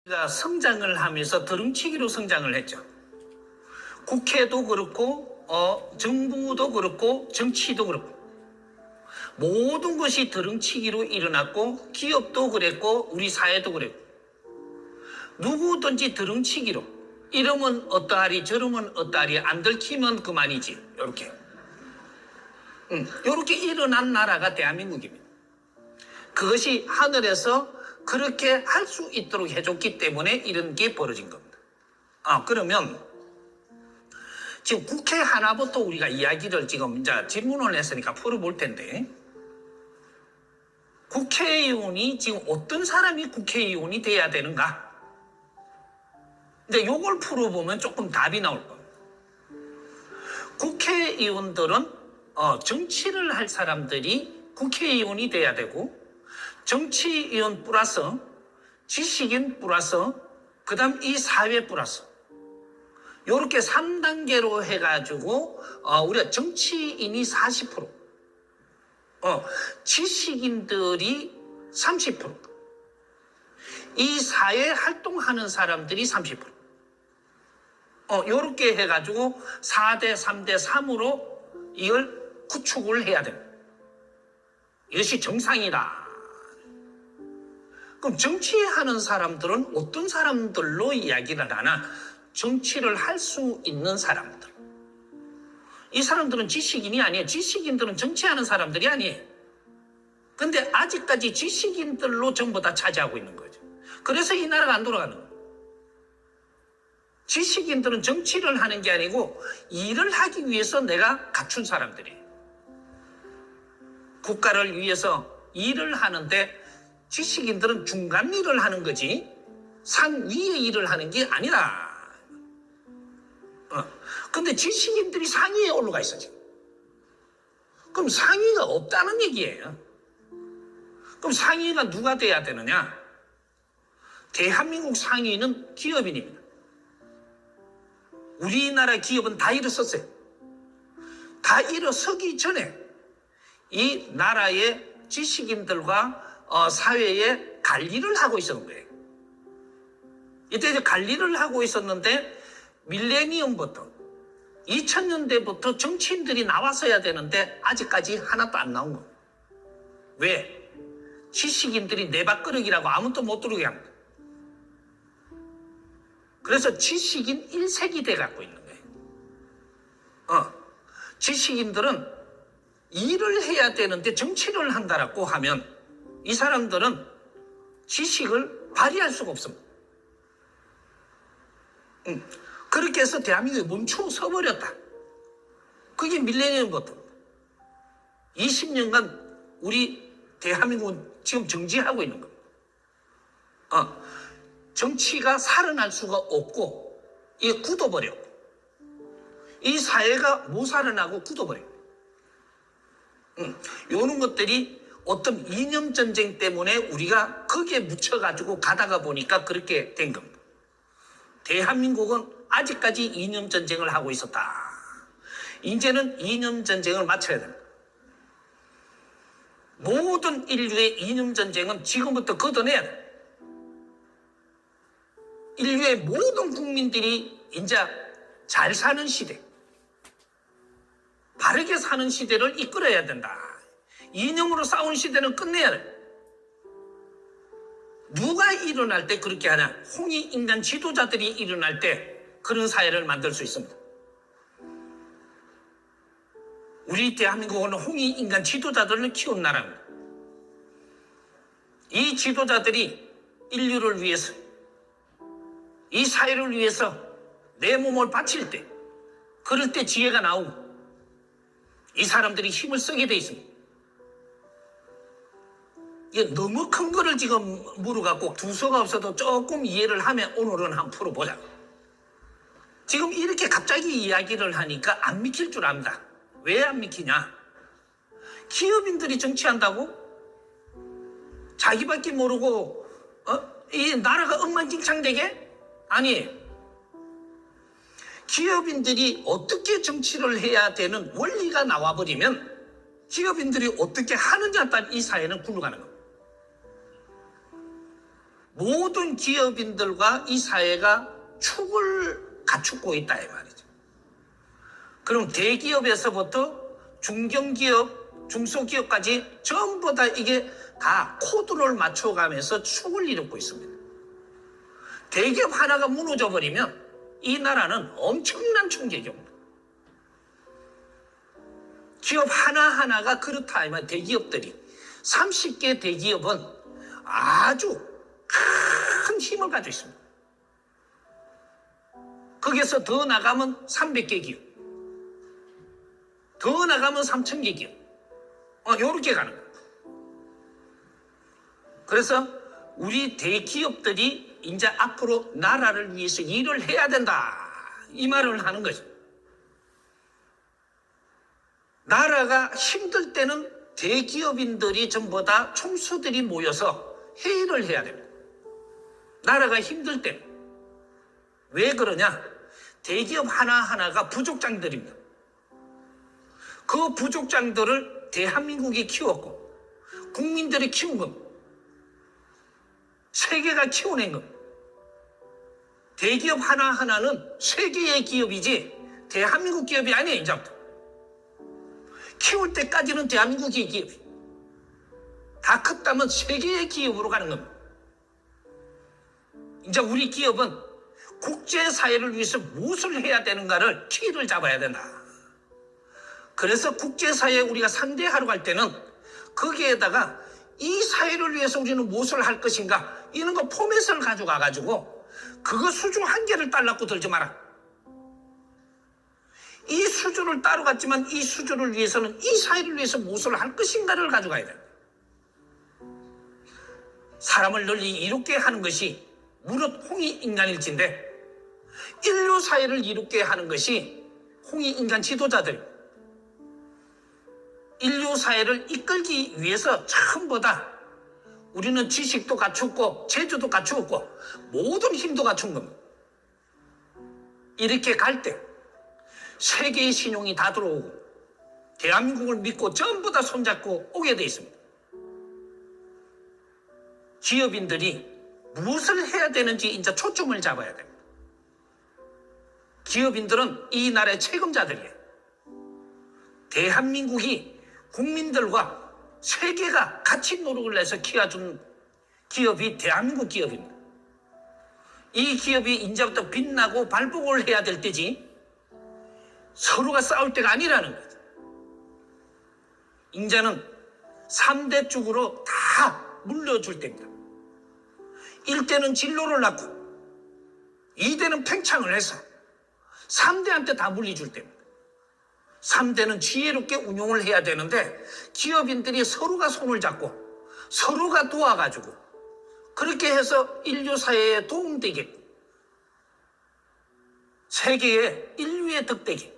가 성장을 하면서 드렁치기로 성장을 했죠. 국회도 그렇고 정부도 그렇고 정치도 그렇고 모든 것이 드렁치기로 일어났고 기업도 그랬고 우리 사회도 그랬고 누구든지 드렁치기로 이러면 어떠하리 저러면 어떠하리 안 들키면 그만이지 이렇게 일어난 나라가 대한민국입니다. 그것이 하늘에서 그렇게 할 수 있도록 해줬기 때문에 이런 게 벌어진 겁니다. 그러면 지금 국회 하나부터 우리가 이야기를 지금 이제 질문을 했으니까 풀어볼 텐데, 국회의원이 지금 어떤 사람이 국회의원이 돼야 되는가? 근데 요걸 풀어보면 조금 답이 나올 겁니다. 국회의원들은 정치를 할 사람들이 국회의원이 돼야 되고, 정치위원 플러스 지식인 플러스 그 다음 이 사회 플러스 요렇게 3단계로 해가지고 우리가 정치인이 40% 지식인들이 30% 이 사회 활동하는 사람들이 30% 요렇게 해가지고 4대 3대 3으로 이걸 구축을 해야 됩니다. 이것이 정상이다. 그럼 정치하는 사람들은 어떤 사람들로 이야기를 하나? 정치를 할 수 있는 사람들. 이 사람들은 지식인이 아니에요. 지식인들은 정치하는 사람들이 아니에요. 근데 아직까지 지식인들로 전부 다 차지하고 있는 거죠. 그래서 이 나라가 안 돌아가는 거예요. 지식인들은 정치를 하는 게 아니고 일을 하기 위해서 내가 갖춘 사람들이에요. 국가를 위해서 일을 하는데 지식인들은 중간 일을 하는 거지 상위의 일을 하는 게 아니라. 근데 지식인들이 상위에 올라가 있어 지금. 그럼 상위가 없다는 얘기예요. 그럼 상위가 누가 돼야 되느냐? 대한민국 상위는 기업인입니다. 우리나라 기업은 다 일어섰어요. 다 일어서기 전에 이 나라의 지식인들과 사회에 관리를 하고 있었는 거예요. 이때 이제 관리를 하고 있었는데 밀레니엄부터 2000년대부터 정치인들이 나왔어야 되는데 아직까지 하나도 안 나온 거예요. 왜? 지식인들이 내 밥그릇이라고 아무도 못 들어오게 합니다. 그래서 지식인 1색이 돼갖고 있는 거예요. 지식인들은 일을 해야 되는데 정치를 한다라고 하면 이 사람들은 지식을 발휘할 수가 없습니다. 그렇게 해서 대한민국이 멈춰 서버렸다. 그게 밀레니엄부터 20년간 우리 대한민국은 지금 정지하고 있는 겁니다. 정치가 살아날 수가 없고 이게 굳어버렸고 이 사회가 못 살아나고 굳어버려요. 이런 것들이 어떤 이념전쟁 때문에 우리가 거기에 묻혀가지고 가다가 보니까 그렇게 된 겁니다. 대한민국은 아직까지 이념전쟁을 하고 있었다. 이제는 이념전쟁을 마쳐야 됩니다. 모든 인류의 이념전쟁은 지금부터 걷어내야 돼. 인류의 모든 국민들이 이제 잘 사는 시대, 바르게 사는 시대를 이끌어야 된다. 이념으로 싸우는 시대는 끝내야 돼. 누가 일어날 때 그렇게 하냐? 홍익인간 지도자들이 일어날 때 그런 사회를 만들 수 있습니다. 우리 대한민국은 홍익인간 지도자들을 키운 나라입니다. 이 지도자들이 인류를 위해서, 이 사회를 위해서 내 몸을 바칠 때, 그럴 때 지혜가 나오고 이 사람들이 힘을 쓰게 돼 있습니다. 이게 너무 큰 거를 지금 물어갖고 두서가 없어도 조금 이해를 하면 오늘은 한번 풀어보자. 지금 이렇게 갑자기 이야기를 하니까 안 믿길 줄 압니다. 왜 안 믿기냐? 기업인들이 정치한다고? 자기밖에 모르고 이 나라가 엉망진창되게? 아니, 기업인들이 어떻게 정치를 해야 되는 원리가 나와버리면 기업인들이 어떻게 하느냐에 따라 이 사회는 굴러가는 겁니다. 모든 기업인들과 이 사회가 축을 갖추고 있다 이 말이죠. 그럼 대기업에서부터 중견기업, 중소기업까지 전부 다 이게 다 코드를 맞춰가면서 축을 이루고 있습니다. 대기업 하나가 무너져 버리면 이 나라는 엄청난 충격이 옵니다. 기업 하나하나가 그렇다 하면 대기업들이 30개 대기업은 아주 큰 힘을 가지고 있습니다. 거기서 더 나가면 300개 기업, 더 나가면 3,000개 기업, 요렇게 가는 거예요. 그래서 우리 대기업들이 이제 앞으로 나라를 위해서 일을 해야 된다 이 말을 하는 거죠. 나라가 힘들 때는 대기업인들이 전부 다 총수들이 모여서 회의를 해야 됩니다. 나라가 힘들 때는. 왜 그러냐? 대기업 하나하나가 부족장들입니다. 그 부족장들을 대한민국이 키웠고 국민들이 키운 겁니다. 세계가 키워낸 겁니다. 대기업 하나하나는 세계의 기업이지 대한민국 기업이 아니에요. 이제부터. 키울 때까지는 대한민국의 기업이 다 컸다면 세계의 기업으로 가는 겁니다. 이제 우리 기업은 국제사회를 위해서 무엇을 해야 되는가를 키를 잡아야 된다. 그래서 국제사회에 우리가 상대하러 갈 때는 거기에다가 이 사회를 위해서 우리는 무엇을 할 것인가 이런 거 포맷을 가져가가지고 그거 수주 한 개를 달라고 들지 마라. 이 수주를 따로 갔지만 이 수주를 위해서는 이 사회를 위해서 무엇을 할 것인가를 가져가야 돼. 사람을 널리 이롭게 하는 것이 무릇 홍익인간일진데 인류 사회를 이롭게 하는 것이 홍익인간 지도자들. 인류 사회를 이끌기 위해서 처음보다 우리는 지식도 갖췄고 재주도 갖추었고 모든 힘도 갖춘 겁니다. 이렇게 갈 때 세계의 신용이 다 들어오고 대한민국을 믿고 전부 다 손잡고 오게 돼 있습니다. 기업인들이 무엇을 해야 되는지 이제 초점을 잡아야 됩니다. 기업인들은 이 나라의 책임자들이에요. 대한민국이 국민들과 세계가 같이 노력을 해서 키워준 기업이 대한민국 기업입니다. 이 기업이 이제부터 빛나고 발복을 해야 될 때지 서로가 싸울 때가 아니라는 거죠. 이제는 3대 쪽으로 다 물려줄 때입니다. 1대는 진로를 낳고 2대는 팽창을 해서 3대한테 다 물려줄 때입니다. 3대는 지혜롭게 운용을 해야 되는데 기업인들이 서로가 손을 잡고 서로가 도와가지고 그렇게 해서 인류 사회에 도움되게 세계의 인류의 덕되게